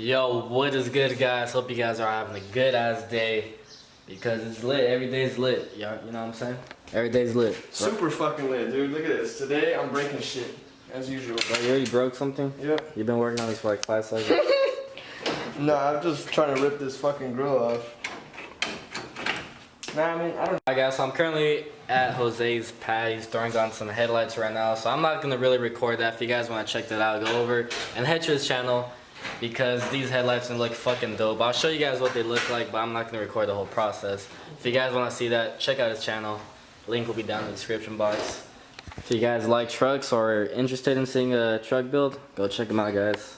Yo, what is good, guys? Hope you guys are having a good ass day because it's lit. Every day's lit. You know what I'm saying? Every day's lit. Super fucking lit, dude. Look at this. Today I'm breaking shit as usual. Bro, you already broke something? Yep. You've been working on this for like 5 seconds. No, I'm just trying to rip this fucking grill off. Nah, I mean, I don't. Alright, guys, so I'm currently at Jose's pad. He's throwing on some headlights right now, so I'm not gonna really record that. If you guys want to check that out, go over and head to his channel because these headlights look fucking dope. I'll show you guys what they look like, but I'm not gonna record the whole process. If you guys want to see that, check out his channel. Link will be down in the description box. If you guys like trucks or are interested in seeing a truck build, go check him out, guys.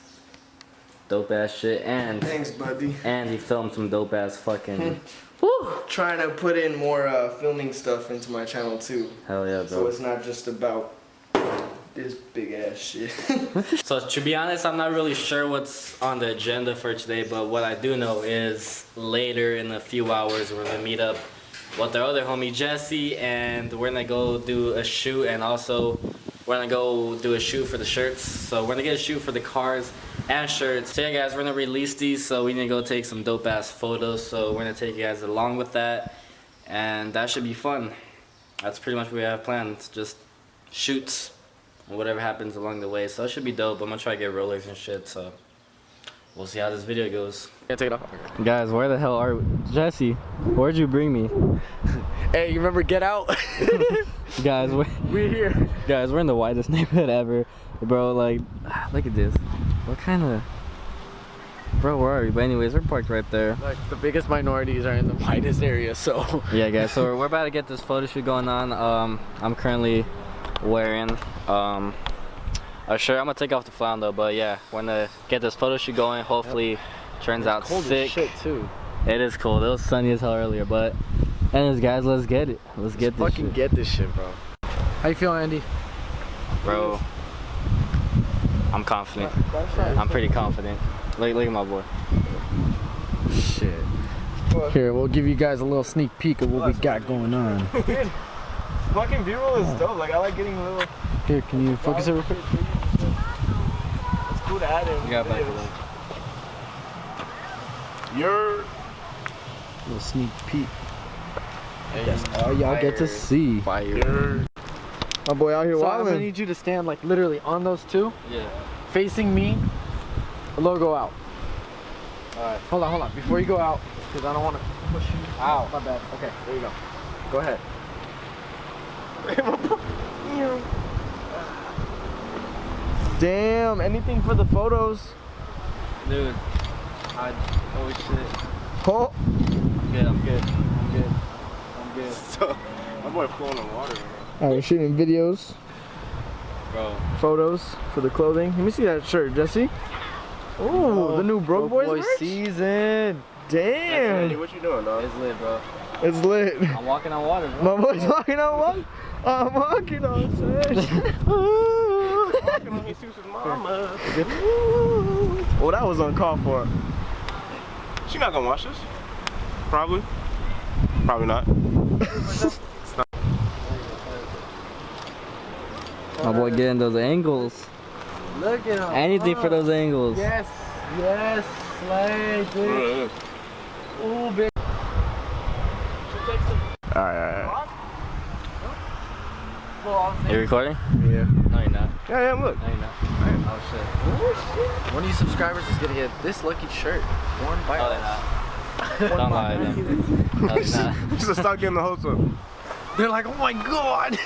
Dope ass shit, and Thanks, buddy. and he filmed some dope ass fucking. Woo! Trying to put in more filming stuff into my channel too. Hell yeah, bro. So it's not just about this big ass shit. So to be honest, I'm not really sure what's on the agenda for today, but what I do know is later in a few hours we're gonna meet up with our other homie Jesse, and we're gonna go do a shoot, and also we're gonna go do a shoot for the shirts. So we're gonna get a shoot for the cars and shirts. So yeah, guys, we're gonna release these, so we need to go take some dope ass photos. So we're gonna take you guys along with that, and that should be fun. That's pretty much what we have planned. It's just shoots and whatever happens along the way. So it should be dope. I'm gonna try to get rollers and shit. So we'll see how this video goes. Yeah, take it off. Guys, where the hell are we? Jesse, where'd you bring me? Hey, you remember Get Out? Guys, We're here. guys, we're in the widest neighborhood ever, bro. Like, look at this. What kind of, bro? Where are we? But anyways, we're parked right there. Like, the biggest minorities are in the widest area, so. Yeah, guys. So we're about to get this photo shoot going on. I'm currently wearing a shirt. I'm gonna take off the flannel though, but yeah, we're gonna get this photo shoot going. Hopefully, turns out Cold sick. as shit too. It is cold. It was sunny as hell earlier, but anyways, guys, let's get it. Let's get this Fucking shit. get this shit, bro. How you feeling, Andy? Bro, I'm confident. I'm pretty confident. Look at my boy. Shit. Here, we'll give you guys a little sneak peek of what we got going on. Fucking B-roll is dope. Like I like getting a little. Here, can you focus it real quick? It's cool to add in. You got back to that. You're. Little sneak peek. That's all y'all get to see. Fire. My boy out here So I'm gonna wilding. need you to stand like literally on those two, Yeah. facing me, the logo out. Alright, hold on. Before you go out, because I don't want to push you out. My bad. Okay, there you go. Go ahead. Damn, anything for the photos. Dude. Oh shit. Oh. I'm good. So, my boy flowing on water. Alright, we're shooting videos, Bro. photos for the clothing. Let me see that shirt, Jesse. Ooh, the new Broke Boys merch? season. Damn. What you doing, dog? It's lit, bro. It's lit. I'm walking on water, bro. My boy's walking on what? I'm walking on fish. Mama. Well, that was uncalled for. She not gonna watch this. Probably. Probably not. My boy getting those angles. Look at him. Anything for those angles. Yes, slay, dude. Ooh, big. Alright. You recording? Yeah. No, you're not. Yeah, look. No, you're not. Oh shit. One of you subscribers is gonna get this lucky shirt worn by No, they're not. Don't lie to them. No, they're not. You should start getting the hopes up. They're like, oh my god.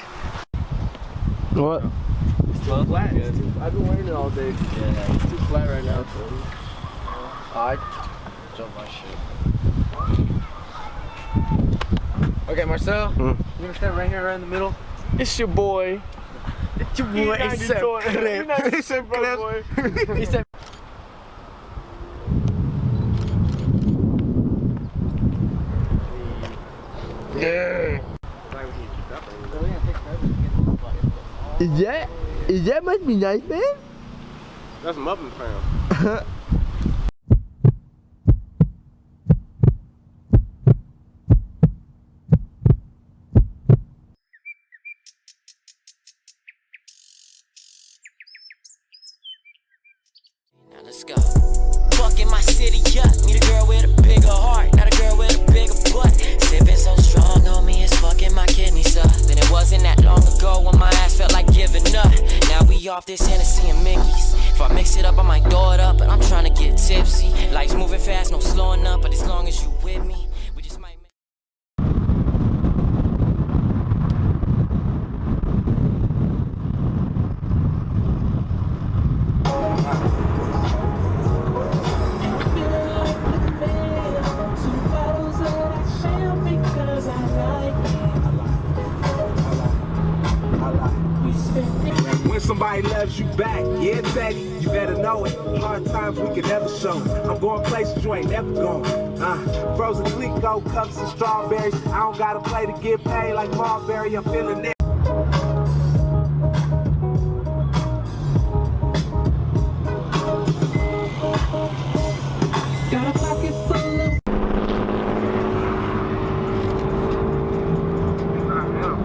What? It's too flat. I've been wearing it all day. Yeah. It's too flat right now. I jumped my shit. Okay, Marcel, you gonna stand right here, right in the middle? It's your boy. It's your boy, ASAP Crep. He said, Yeah. Is that must be nice, man? That's Muffin fam. Now let's go. Fuck in my bigger heart, not a girl with a bigger butt. Sipping so strong on me, it's fucking my kidneys up. Then it wasn't that long ago when my ass felt like giving up. Now we off this Hennessy and Mickey's. If I mix it up, I might throw it up, but I'm trying to get tipsy. Life's moving fast, no slowing up, but as long as you with me, we just might. When somebody loves you back, yeah, Teddy, you better know it. Hard times we can never show. I'm going places you ain't never going. Frozen Clico, cups and strawberries. I don't gotta play to get paid like Marbury. I'm feeling it. Got a pocket full of We'll be right back.